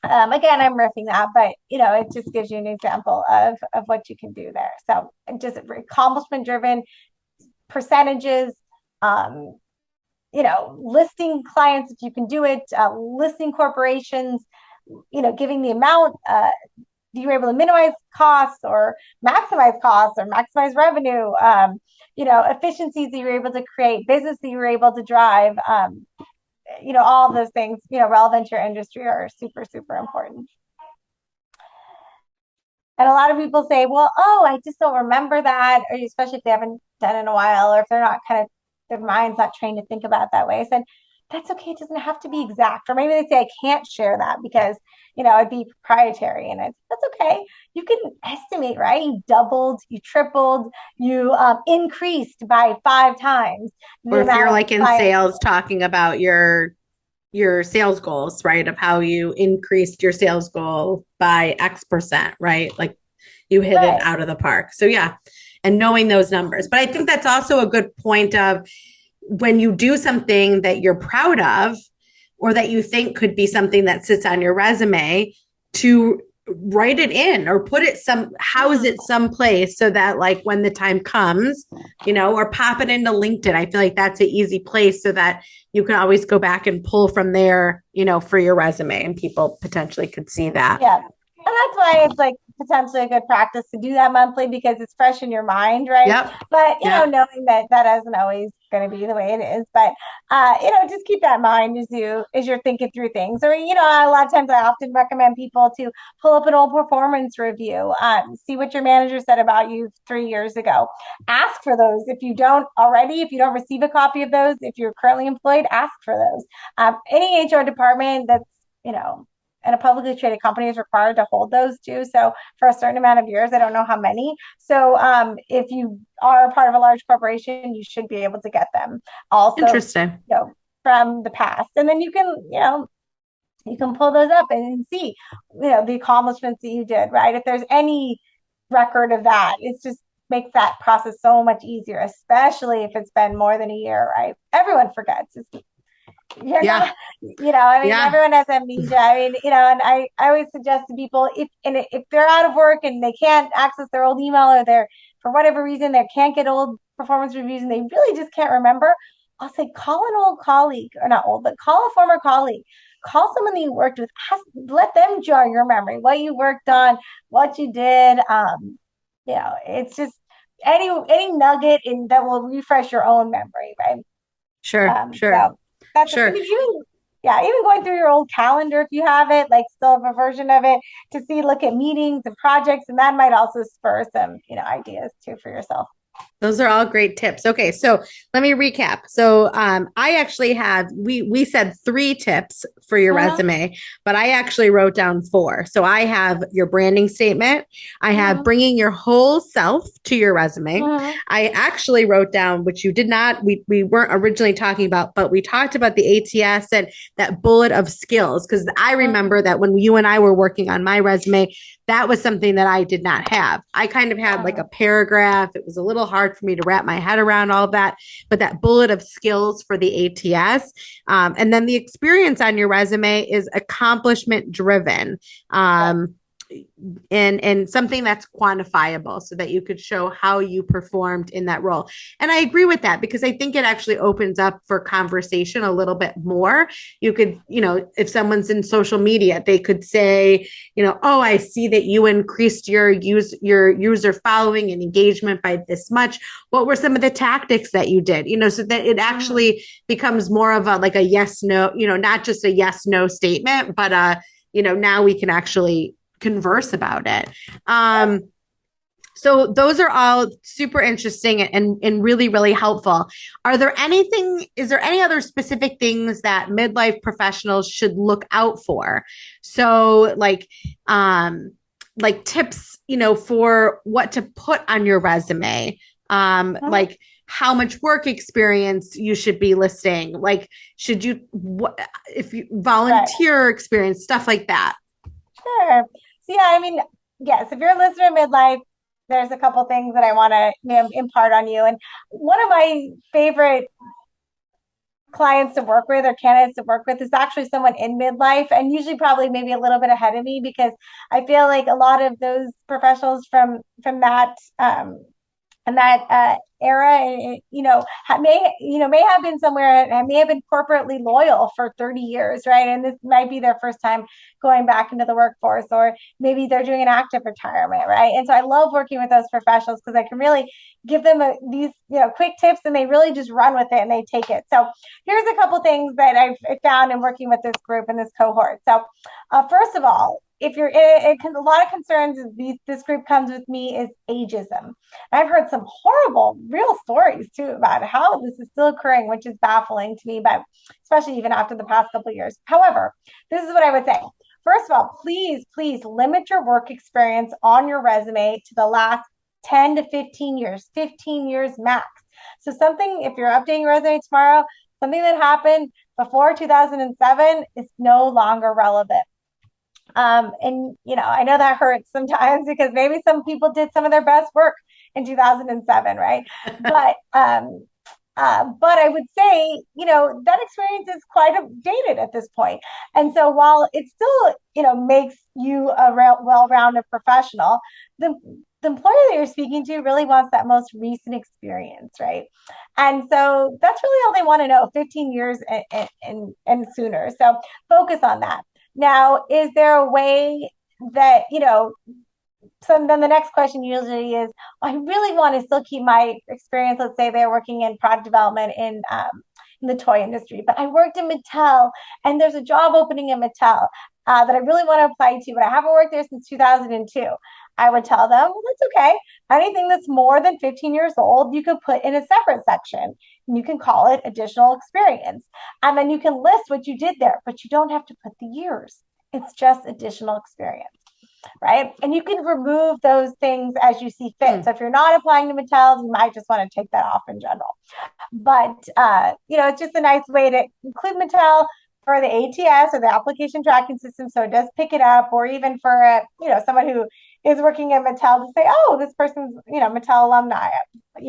again, I'm riffing that, but it just gives you an example of what you can do there. So just accomplishment driven percentages, um, listing clients if you can do it, listing corporations, giving the amount you were able to minimize costs or maximize costs or maximize revenue, efficiencies that you were able to create, business that you were able to drive, all of those things, relevant to your industry are super, super important. And a lot of people say, well, oh, I just don't remember that, or especially if they haven't done it in a while, or if they're not kind of, their mind's not trained to think about it that way. I said, that's okay. It doesn't have to be exact. Or maybe they say, I can't share that because, it'd be proprietary. And that's okay. You can estimate, right? You doubled, you tripled, you increased by 5 times the Or if you're amount of like in clients. sales talking about your your sales goals, right? Of how you increased your sales goal by X%, right? Like you hit it Right. out of the park. So yeah, and knowing those numbers. But I think that's also a good point of when you do something that you're proud of or that you think could be something that sits on your resume to write it in or put it house Mhm. it someplace so that like when the time comes, or pop it into LinkedIn. I feel like that's an easy place so that you can always go back and pull from there, for your resume and people potentially could see that. Yeah. And that's why it's like potentially a good practice to do that monthly because it's fresh in your mind, right? Yep. But, Yep. knowing that that isn't always going to be the way it is. But, just keep that in mind as you're thinking through things. Or, a lot of times I often recommend people to pull up an old performance review, see what your manager said about you 3 years ago. Ask for those. If you don't already, if you don't receive a copy of those, if you're currently employed, ask for those. Any HR department that's, you know, and a publicly traded company is required to hold those too. So for a certain amount of years, I don't know how many. So if you are a part of a large corporation, you should be able to get them also, Interesting. from the past. And then you can pull those up and see, the accomplishments that you did, right? If there's any record of that, it's just makes that process so much easier, especially if it's been more than a year, right? Everyone forgets. You're Yeah. not, I mean, Yeah. everyone has amnesia. I mean, and I always suggest to people if they're out of work and they can't access their old email or they're, for whatever reason, they can't get old performance reviews and they really just can't remember, I'll say, call an old colleague, or not old, but call a former colleague. Call someone that you worked with. Let them jog your memory, what you worked on, what you did. It's just any nugget that will refresh your own memory, right? Sure. Sure. So that's it. Sure. Even going through your old calendar if you have it, like still have a version of it to see, look at meetings and projects, and that might also spur some, ideas too for yourself. Those are all great tips. Okay, so let me recap. So I actually have we said 3 tips for your Mm-hmm, resume, but I actually wrote down 4. So I have your branding statement. I have mm-hmm, bringing your whole self to your resume. mm-hmm, I actually wrote down, which you did not, we weren't originally talking about, but we talked about the ATS and that bullet of skills because I mm-hmm, remember that when you and I were working on my resume, that was something that I did not have. I kind of had like a paragraph. It was a little hard for me to wrap my head around all of that, but that bullet of skills for the ATS. And then the experience on your resume is accomplishment driven. yeah. And something that's quantifiable so that you could show how you performed in that role. And I agree with that because I think it actually opens up for conversation a little bit more. You could, if someone's in social media, they could say, oh, I see that you increased your user following and engagement by this much. What were some of the tactics that you did? So that it Mm-hmm. actually becomes more of a like a yes no, not just a yes no statement, but now we can actually converse about it. Yep. So those are all super interesting and really, really helpful. Is there any other specific things that midlife professionals should look out for? So like tips, for what to put on your resume, Mm-hmm. like how much work experience you should be listing, like should you, what, if you Right. volunteer experience, stuff like that. Sure. So yeah, I mean, yes, if you're a listener in midlife, there's a couple things that I want to impart on you. And one of my favorite clients to work with or candidates to work with is actually someone in midlife and usually probably maybe a little bit ahead of me because I feel like a lot of those professionals from that and that era, may have been somewhere and may have been corporately loyal for 30 years, right? And this might be their first time going back into the workforce, or maybe they're doing an active retirement, right? And so I love working with those professionals because I can really give them these quick tips and they really just run with it and they take it. So here's a couple things that I've found in working with this group and this cohort. So first of all, if you're a lot of concerns this group comes with me is ageism. I've heard some horrible real stories too about how this is still occurring, which is baffling to me, but especially even after the past couple of years. However, this is what I would say. First of all, please, please limit your work experience on your resume to the last 10 to 15 years, 15 years max. So something, if you're updating your resume tomorrow, something that happened before 2007 is no longer relevant. And I know that hurts sometimes because maybe some people did some of their best work in 2007, right? But but I would say, that experience is quite dated at this point. And so while it still, makes you a well-rounded professional, the the employer that you're speaking to really wants that most recent experience, right? And so that's really all they want to know, 15 years and sooner. So focus on that. Now, is there a way that, so then the next question usually is, I really want to still keep my experience. Let's say they're working in product development in the toy industry, but I worked in Mattel and there's a job opening in Mattel that I really want to apply to, but I haven't worked there since 2002. I would tell them, well, that's okay. Anything that's more than 15 years old, you could put in a separate section and you can call it additional experience. And then you can list what you did there, but you don't have to put the years. It's just additional experience, right? And you can remove those things as you see fit. Hmm. So if you're not applying to Mattel, you might just want to take that off in general. But it's just a nice way to include Mattel for the ATS or the application tracking system, so it does pick it up, or even for someone who is working at Mattel to say, oh, this person's Mattel alumni.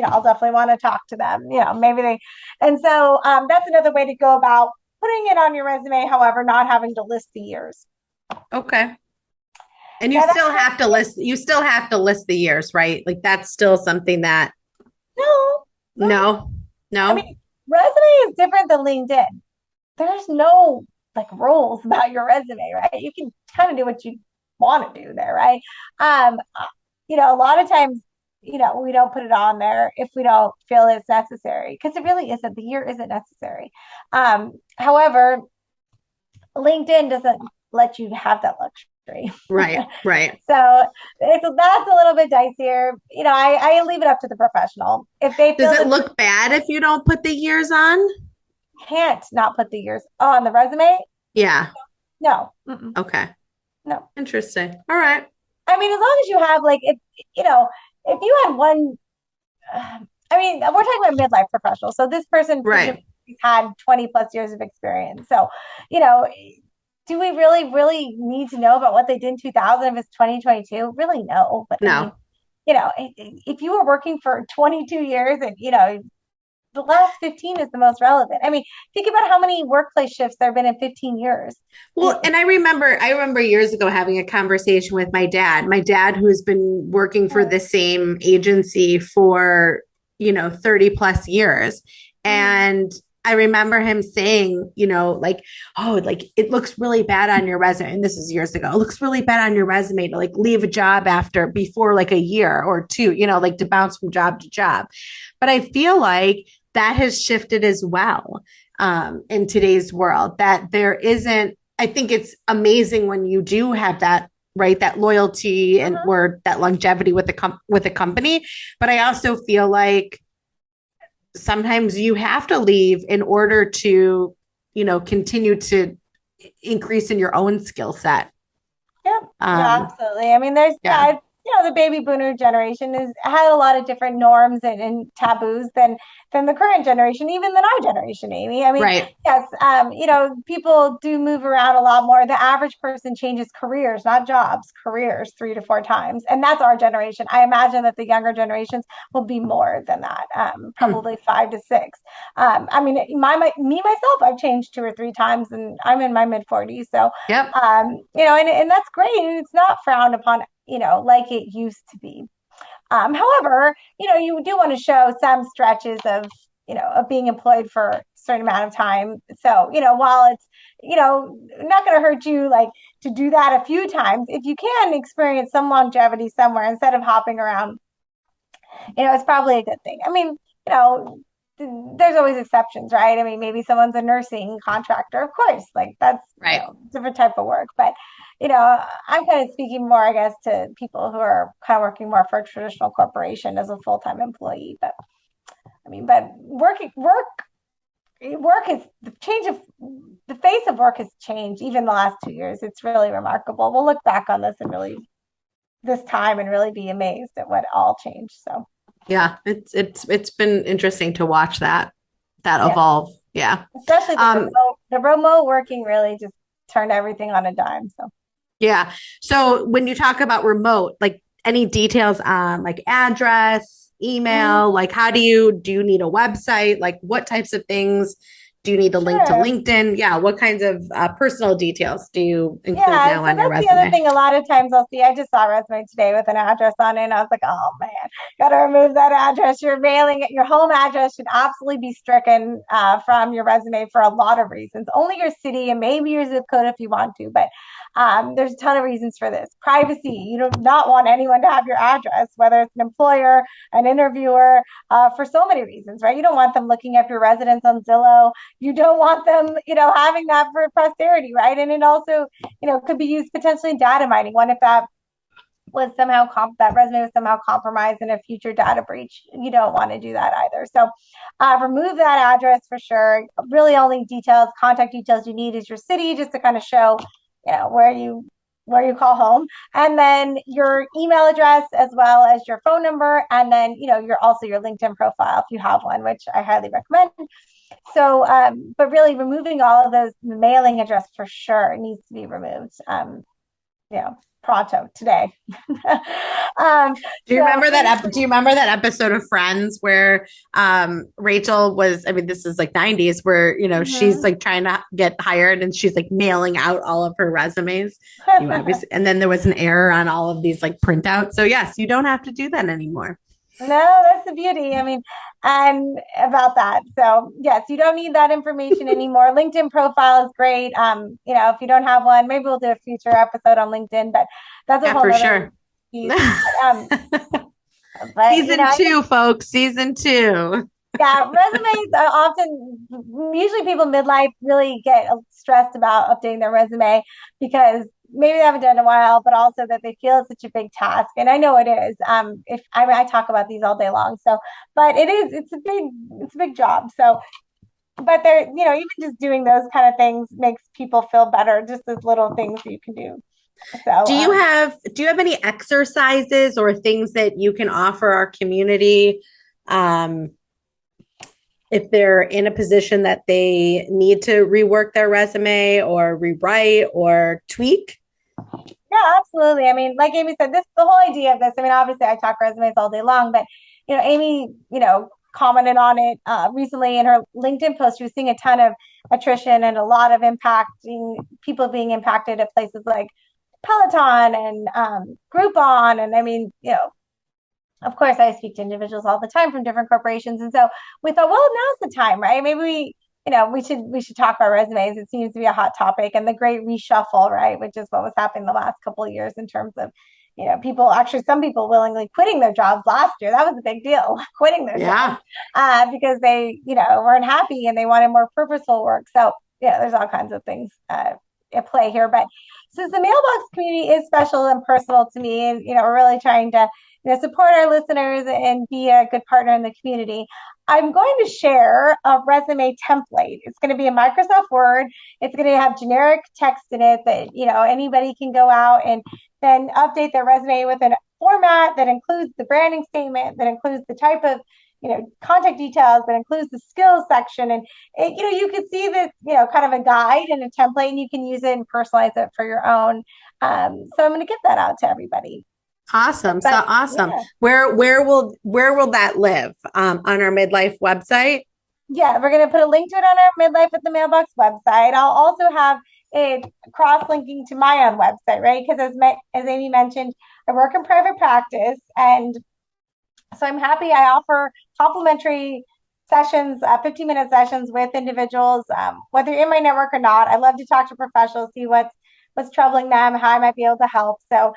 I'll definitely want to talk to them. Maybe they, and so that's another way to go about putting it on your resume. However, not having to list the years. Okay. And Yeah, you still have to list the years, right? Like that's still something that no, no. no, I no. mean, resume is different than LinkedIn. There's no like rules about your resume, right? You can kind of do what you want to do there, right? Um, a lot of times, we don't put it on there if we don't feel it's necessary because it really isn't. The year isn't necessary. However, LinkedIn doesn't let you have that luxury. Right, right. So that's a little bit dicier. I leave it up to the professional. If they Does feel it that look bad if you don't put the years on? can't not put the years on the resume, Yeah. no, Okay. no. Interesting. All right. I mean, as long as you have like if you had one, I mean, we're talking about midlife professionals. So this person Right. presumably had 20 plus years of experience. So, you know, do we really, really need to know about what they did in 2000 if it's 2022? Really, no. But I mean, No. if you were working for 22 years and, the last 15 is the most relevant. I mean, think about how many workplace shifts there have been in 15 years. Well, and I remember years ago having a conversation with my dad who's been working for the same agency for, 30 plus years. Mm-hmm. And I remember him saying, like, oh, like it looks really bad on your resume. And this is years ago. It looks really bad on your resume to like leave a job before like a year or two, like to bounce from job to job. But I feel like that has shifted as well in today's world, that there isn't, I think it's amazing when you do have that, right, that loyalty and Uh-huh. or that longevity with with the company. But I also feel like sometimes you have to leave in order to, continue to increase in your own skill set. Yep. Yeah, Um, absolutely. I mean, there's yeah, the baby boomer generation is had a lot of different norms and taboos than the current generation, even than our generation, Amy. I mean, right. yes, people do move around a lot more. The average person changes careers, not jobs, careers 3 to 4 times, and that's our generation. I imagine that the younger generations will be more than that, Hmm. probably 5 to 6. I mean, me myself, I've changed 2 or 3 times, and I'm in my mid 40s, so Yep. and that's great. And it's not frowned upon, like it used to be. However, you do want to show some stretches of being employed for a certain amount of time. So, while it's, not going to hurt you like to do that a few times, if you can experience some longevity somewhere instead of hopping around, it's probably a good thing. I mean, there's always exceptions, right? I mean, maybe someone's a nursing contractor, of course, like that's, Right. different type of work. But, I'm kind of speaking more, I guess, to people who are kind of working more for a traditional corporation as a full-time employee. But I mean, but work is the change of the face of work has changed even the last 2 years. It's really remarkable. We'll look back on this and really this time and really be amazed at what all changed. So Yeah, it's been interesting to watch that yeah. evolve. Yeah. Especially Um, the remote working really just turned everything on a dime. So yeah. So when you talk about remote, like any details on like address, mhm, email, like how do you need a website? Like what types of things do you need to link to sure. LinkedIn? Yeah. What kinds of personal details do you include Yeah, now so on your that's the other resume? thing. A lot of times I'll see, I just saw a resume today with an address on it, and I was like, oh man, gotta remove that address. Your mailing, your home address should absolutely be stricken from your resume for a lot of reasons. Only your city and maybe your zip code if you want to, but there's a ton of reasons for this. Privacy, you do not want anyone to have your address, whether it's an employer, an interviewer, for so many reasons, right? You don't want them looking up your residence on Zillow. You don't want them, having that for posterity, right? And it also could be used potentially in data mining. What if was somehow that resume was somehow compromised in a future data breach? You don't want to do that either. So remove that address for sure. Really, only contact details you need is your city, just to kind of show, where you call home, and then your email address as well as your phone number, and then your LinkedIn profile if you have one, which I highly recommend. So, but really removing all of those, mailing address for sure needs to be removed. Pronto today. Do you So remember that? Do briefly, you remember that episode of Friends where Rachel was? I mean, this is like '90s, where she's mhm. like trying to get hired, and she's like mailing out all of her resumes. You obviously, and then there was an error on all of these like printouts. So yes, you don't have to do that anymore. No, that's the beauty. I mean, and about that. So yes, you don't need that information anymore. LinkedIn profile is great. If you don't have one, maybe we'll do a future episode on LinkedIn, but that's a Yeah, whole for nother sure. piece. But Season two, folks. Season two. yeah, resumes are often, usually people midlife really get stressed about updating their resume because maybe they haven't done it in a while, but also that they feel it's such a big task. And I know it is. If I mean, I talk about these all day long. So, but it's a big job. So, but even just doing those kind of things makes people feel better. Just as little things that you can do. So, Do you have any exercises or things that you can offer our community? Um, if they're in a position that they need to rework their resume or rewrite or tweak. yeah, absolutely. I mean, like Amy said, the whole idea of this. I mean, obviously, I talk resumes all day long, but Amy, commented on it recently in her LinkedIn post. She was seeing a ton of attrition and a lot of impacting people being impacted at places like Peloton and Groupon, and I mean, of course, I speak to individuals all the time from different corporations, and so we thought, well, now's the time, right? Maybe we should talk about resumes. It seems to be a hot topic, and the great reshuffle, right, which is what was happening the last couple of years in terms of some people willingly quitting their jobs last year. That was a big deal, quitting their jobs Yeah, because they weren't happy and they wanted more purposeful work. So yeah, there's all kinds of things at play here, but since the mailbox community is special and personal to me, and we're really trying to support our listeners and be a good partner in the community. I'm going to share a resume template. It's going to be a Microsoft Word. It's going to have generic text in it that anybody can go out and then update their resume with a format that includes the branding statement, that includes the type of contact details, that includes the skills section, and you could see this kind of a guide and a template, and you can use it and personalize it for your own. So I'm going to get that out to everybody. awesome. So But awesome. yeah, Where will that live? On our midlife website? yeah, we're going to put a link to it on our Midlife at the Mailbox website. I'll also have it cross-linking to my own website, right? Because as Amy mentioned, I work in private practice, and so I'm happy I offer complimentary sessions, 15-minute sessions with individuals, whether you're in my network or not. I love to talk to professionals, see what's troubling them, how I might be able to help. So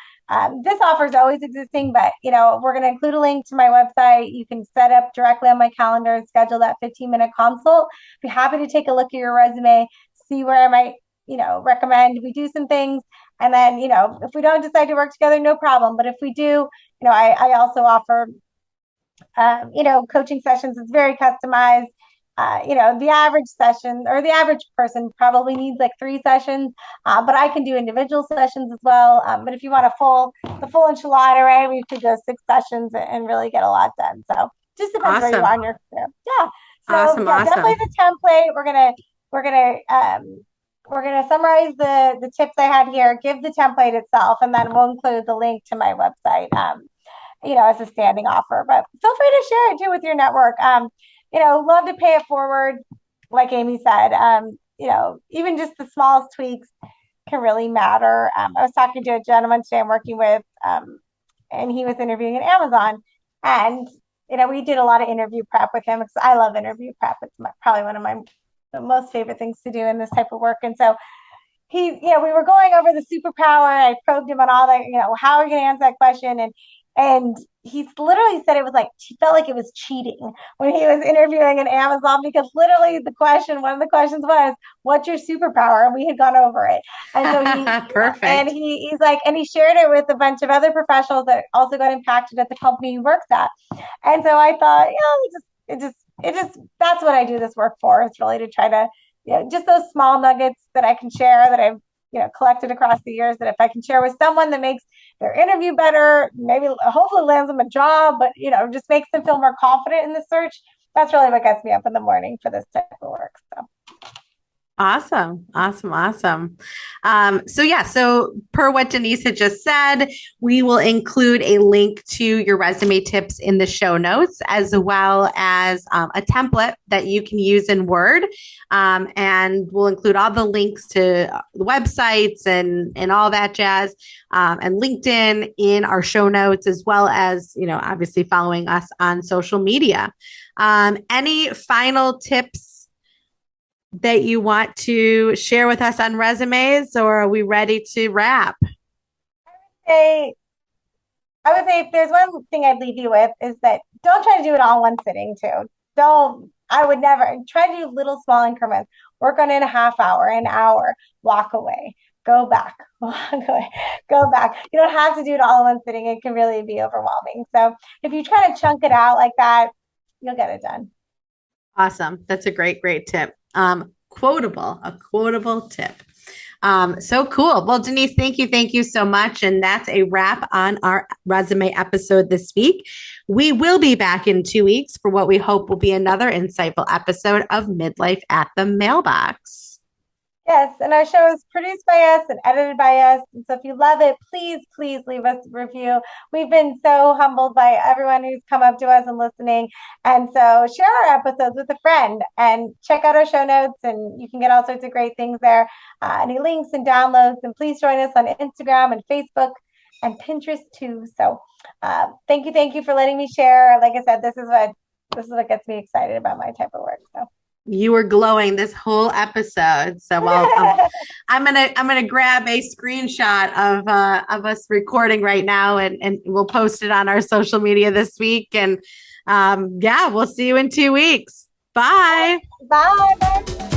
this offer is always existing, but we're going to include a link to my website. You can set up directly on my calendar and schedule that 15-minute consult. Be happy to take a look at your resume, see where I might recommend we do some things. And then, if we don't decide to work together, no problem. But if we do, I also offer coaching sessions. It's very customized. The average session or the average person probably needs like 3 sessions, but I can do individual sessions as well. But if you want the full enchilada, right, we could go 6 sessions and really get a lot done. So just depends where you Awesome. are in your career. Yeah. So Awesome. yeah, definitely Awesome. the template. We're gonna summarize the tips I had here, give the template itself, and then we'll include the link to my website. As a standing offer. But feel free to share it too with your network. Love to pay it forward, like Amy said. Even just the smallest tweaks can really matter. I was talking to a gentleman today I'm working with, and he was interviewing at Amazon, and we did a lot of interview prep with him because I love interview prep. It's probably one of my most favorite things to do in this type of work. And so we were going over the superpower. I probed him on all that, how are you going to answer that question? And he literally said it was like, he felt like it was cheating when he was interviewing in Amazon because literally one of the questions was, what's your superpower? And we had gone over it. And so Perfect. he's like, and he shared it with a bunch of other professionals that also got impacted at the company he works at. And so I thought, that's what I do this work for. It's really to try to, just those small nuggets that I can share that I've, collected across the years that if I can share with someone that makes their interview better, maybe hopefully lands them a job, but, just makes them feel more confident in the search. That's really what gets me up in the morning for this type of work. So. Awesome. Awesome. Awesome. So per what Denise had just said, we will include a link to your resume tips in the show notes, as well as a template that you can use in Word. And we'll include all the links to the websites and all that jazz, and LinkedIn in our show notes, as well as, obviously following us on social media. Any final tips that you want to share with us on resumes, or are we ready to wrap? Hey, I would say if there's one thing I'd leave you with is that don't try to do it all in one sitting too. I would never try to do little small increments. Work on it a half hour, an hour, walk away, go back, walk away, go back. You don't have to do it all in one sitting. It can really be overwhelming. So if you try to chunk it out like that, you'll get it done. Awesome. That's a great, great tip. A quotable tip. So cool. Well, Denise, thank you so much. And that's a wrap on our resume episode this week. We will be back in 2 weeks for what we hope will be another insightful episode of Midlife at the Mailbox. Yes, and our show is produced by us and edited by us. And so if you love it, please, please leave us a review. We've been so humbled by everyone who's come up to us and listening. And so share our episodes with a friend and check out our show notes, and you can get all sorts of great things there. Any links and downloads. And please join us on Instagram and Facebook and Pinterest too. So thank you for letting me share. Like I said, this is what gets me excited about my type of work. So. You were glowing this whole episode. So I'm gonna grab a screenshot of us recording right now, and we'll post it on our social media this week. And we'll see you in 2 weeks. Bye. Bye. Bye.